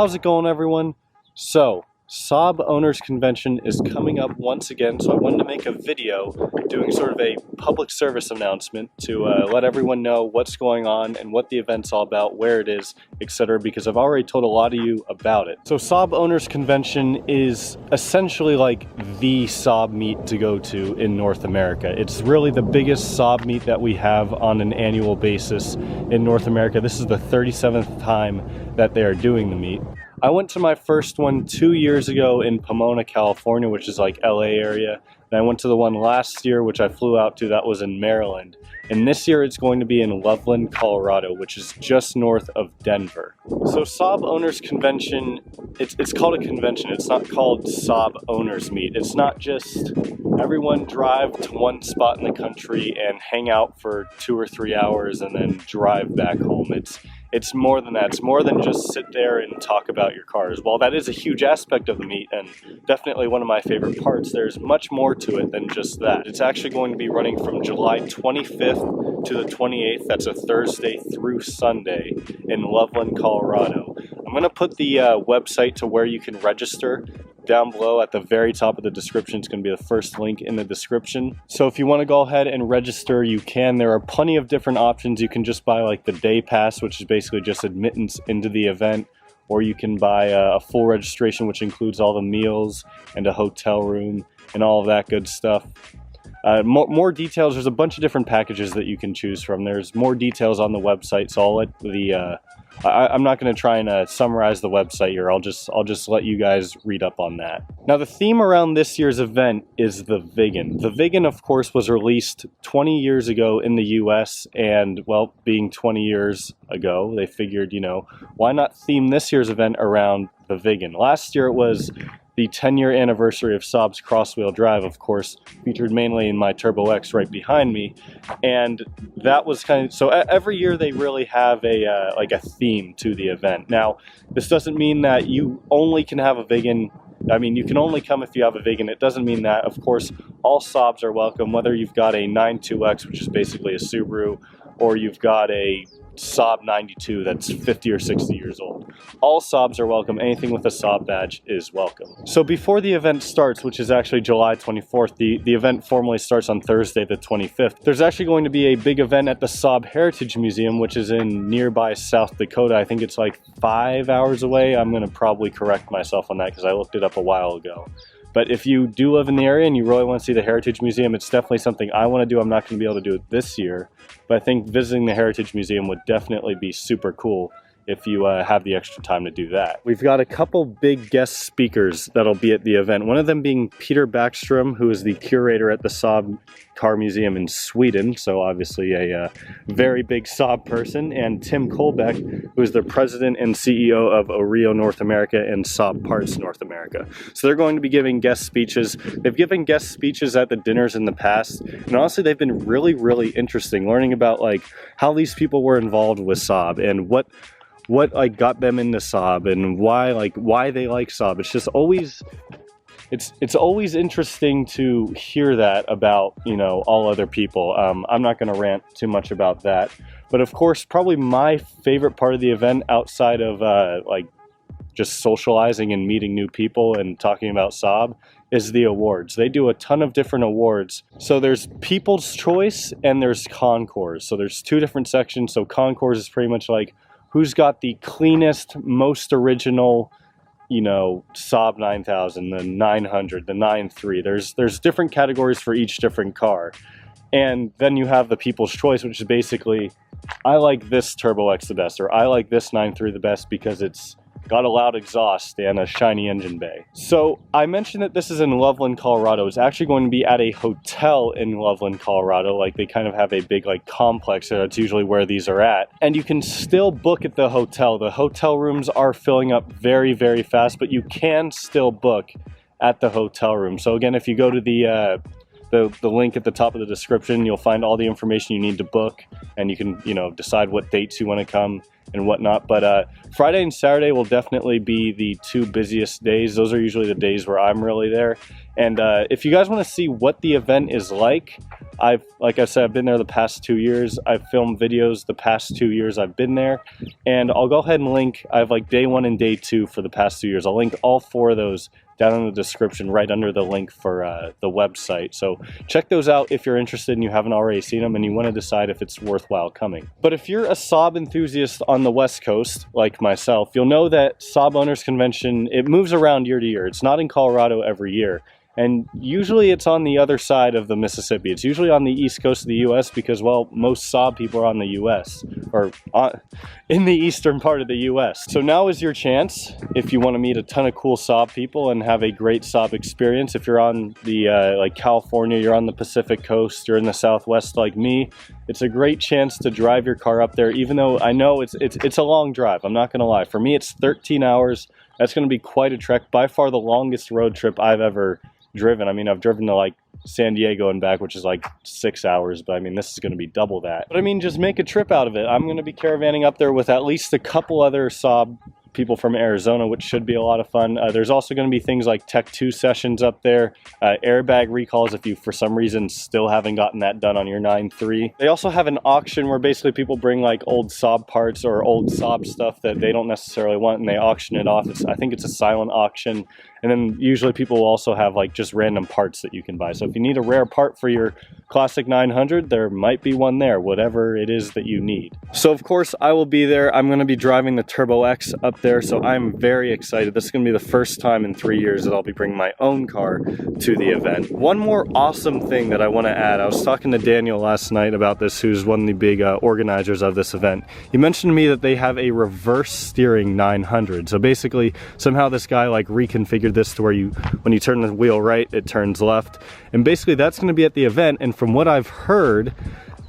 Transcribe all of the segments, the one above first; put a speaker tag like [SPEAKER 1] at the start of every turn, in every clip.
[SPEAKER 1] How's it going, everyone? So, Saab Owners Convention is coming up once again, so I wanted to make a video doing sort of a public service announcement to let everyone know what's going on and what the event's all about, where it is, etc., because I've already told a lot of you about it. So Saab Owners Convention is essentially like the Saab meet to go to in North America. It's really the biggest Saab meet that we have on an annual basis in North America. This is the 37th time that they are doing the meet. I went to my first one 2 years ago in Pomona, California, which is like LA area. And I went to the one last year, which I flew out to, that was in Maryland. And this year it's going to be in Loveland, Colorado, which is just north of Denver. So Saab Owners Convention, it's called a convention. It's not called Saab Owners Meet. It's not just everyone drive to one spot in the country and hang out for 2 or 3 hours and then drive back home. It's more than that. It's more than just sit there and talk about your cars. While that is a huge aspect of the meet and definitely one of my favorite parts, there's much more to it than just that. It's actually going to be running from July 25th to the 28th. That's a Thursday through Sunday in Loveland, Colorado. I'm going to put the website to where you can register down below at the very top of the description. It's going to be the first link in the description. So if you want to go ahead and register, you can. There are plenty of different options. You can just buy like the day pass, which is basically just admittance into the event, or you can buy a full registration, which includes all the meals and a hotel room and all of that good stuff. More details, there's a bunch of different packages that you can choose from. There's more details on the website, so I'll let the I'm not going to try and summarize the website here. I'll just let you guys read up on that. Now, the theme around this year's event is the Viggen. The Viggen, of course, was released 20 years ago in the US, and, well, being 20 years ago, they figured, you know, why not theme this year's event around the Viggen? Last year it was the 10-year anniversary of Saab's cross-wheel drive, of course, featured mainly in my Turbo X right behind me, and that was kind of, so every year they really have a like a theme to the event. Now, this doesn't mean that you only can have a Viggen. I mean, you can only come if you have a Viggen. It doesn't mean that. Of course, all Saabs are welcome, whether you've got a 92X, which is basically a Subaru, or you've got a Saab 92 that's 50 or 60 years old. All Saabs are welcome. Anything with a Saab badge is welcome. So before the event starts, which is actually July 24th, the event formally starts on Thursday the 25th. There's actually going to be a big event at the Saab Heritage Museum, which is in nearby South Dakota. I think it's like 5 hours away. I'm going to probably correct myself on that because I looked it up a while ago. But if you do live in the area and you really want to see the Heritage Museum, it's definitely something I want to do. I'm not going to be able to do it this year, but I think visiting the Heritage Museum would definitely be super cool if you have the extra time to do that. We've got a couple big guest speakers that'll be at the event. One of them being Peter Backstrom, who is the curator at the Saab Car Museum in Sweden, so obviously a very big Saab person, and Tim Kolbeck, who is the president and CEO of Oreo North America and Saab Parts North America. So they're going to be giving guest speeches. They've given guest speeches at the dinners in the past, and honestly they've been really, really interesting, learning about like how these people were involved with Saab and what like got them into Saab and why they like Saab. It's just always it's always interesting to hear that about, you know, all other people. I'm not going to rant too much about that, but of course probably my favorite part of the event outside of like just socializing and meeting new people and talking about Saab is the awards. They do a ton of different awards. So there's People's Choice and there's Concours. So there's two different sections. So Concours is pretty much like who's got the cleanest, most original, you know, Saab 9000, the 900, the 93. There's different categories for each different car. And then you have the People's Choice, which is basically, I like this Turbo X the best, or I like this 93 the best because it's got a loud exhaust and a shiny engine bay. So I mentioned that this is in Loveland, Colorado. It's actually going to be at a hotel in Loveland, Colorado. Like they kind of have a big like complex there. That's usually where these are at. And you can still book at the hotel. The hotel rooms are filling up very, very fast, but you can still book at the hotel room. So again, if you go to the the link at the top of the description. You'll find all the information you need to book, and you can, you know, decide what dates you want to come and whatnot. But Friday and Saturday will definitely be the two busiest days. Those are usually the days where I'm really there. And if you guys want to see what the event is like I said, I've been there the past 2 years. I've filmed videos the past 2 years I've been there, and I'll go ahead and link. I have like day 1 and day 2 for the past 2 years. I'll link all 4 of those down in the description right under the link for the website. So check those out if you're interested and you haven't already seen them and you want to decide if it's worthwhile coming. But if you're a Saab enthusiast on the West Coast, like myself, you'll know that Saab Owners Convention, it moves around year to year. It's not in Colorado every year. And usually it's on the other side of the Mississippi. It's usually on the east coast of the U.S. because, well, most Saab people are on the U.S. or in the eastern part of the U.S. So now is your chance if you want to meet a ton of cool Saab people and have a great Saab experience. If you're on the like California, you're on the Pacific coast, you're in the Southwest like me, it's a great chance to drive your car up there. Even though I know it's a long drive, I'm not going to lie. For me, it's 13 hours. That's going to be quite a trek. By far the longest road trip I've ever driven. I mean, I've driven to like San Diego and back, which is like 6 hours, but I mean, this is going to be double that. But I mean, just make a trip out of it. I'm going to be caravanning up there with at least a couple other Saab people from Arizona, which should be a lot of fun. There's also going to be things like Tech 2 sessions up there, airbag recalls if you for some reason still haven't gotten that done on your 9.3. They also have an auction where basically people bring like old Saab parts or old Saab stuff that they don't necessarily want and they auction it off. I think it's a silent auction. And then usually people will also have like just random parts that you can buy. So if you need a rare part for your classic 900, there might be one there, whatever it is that you need. So of course I will be there. I'm going to be driving the Turbo X up there, so I'm very excited. This is going to be the first time in 3 years that I'll be bringing my own car to the event. One more awesome thing that I want to add, I was talking to Daniel last night about this, who's one of the big organizers of this event. He mentioned to me that they have a reverse steering 900. So basically somehow this guy like reconfigured this to where when you turn the wheel right, it turns left. And basically that's going to be at the event, and from what I've heard,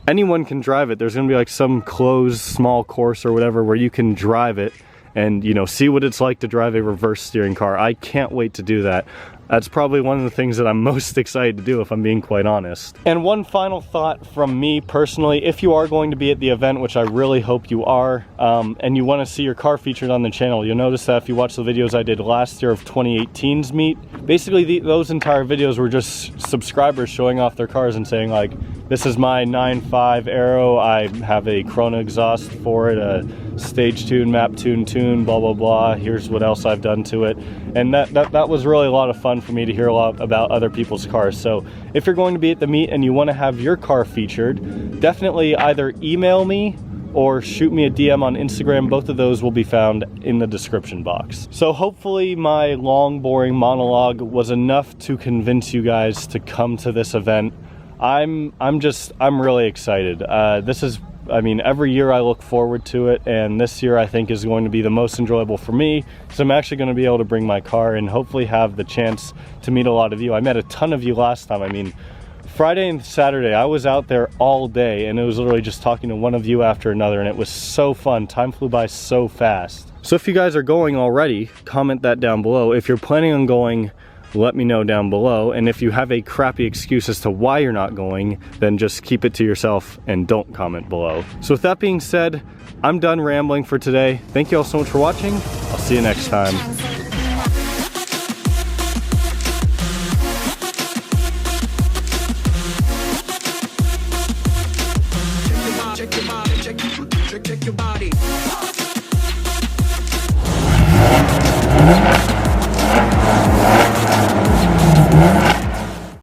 [SPEAKER 1] anyone can drive it. There's going to be like some closed small course or whatever where you can drive it and, you know, see what it's like to drive a reverse steering car. I can't wait to do that. That's probably one of the things that I'm most excited to do, if I'm being quite honest. And one final thought from me personally, if you are going to be at the event, which I really hope you are, and you want to see your car featured on the channel, you'll notice that if you watch the videos I did last year of 2018's meet, basically those entire videos were just subscribers showing off their cars and saying like, this is my 9.5 Aero, I have a Corona exhaust for it, a stage tune, map tune, blah, blah, blah, here's what else I've done to it. And that was really a lot of fun for me to hear a lot about other people's cars. So if you're going to be at the meet and you want to have your car featured, definitely either email me or shoot me a DM on Instagram. Both of those will be found in the description box. So hopefully my long, boring monologue was enough to convince you guys to come to this event. I'm really excited. I mean, every year I look forward to it, and this year I think is going to be the most enjoyable for me, because I'm actually going to be able to bring my car and hopefully have the chance to meet a lot of you. I met a ton of you last time. I mean, Friday and Saturday, I was out there all day, and it was literally just talking to one of you after another, and it was so fun. Time flew by so fast. So if you guys are going already, comment that down below. If you're planning on going, let me know down below. And if you have a crappy excuse as to why you're not going, then just keep it to yourself and don't comment below. So with that being said, I'm done rambling for today. Thank you all so much for watching. I'll see you next time.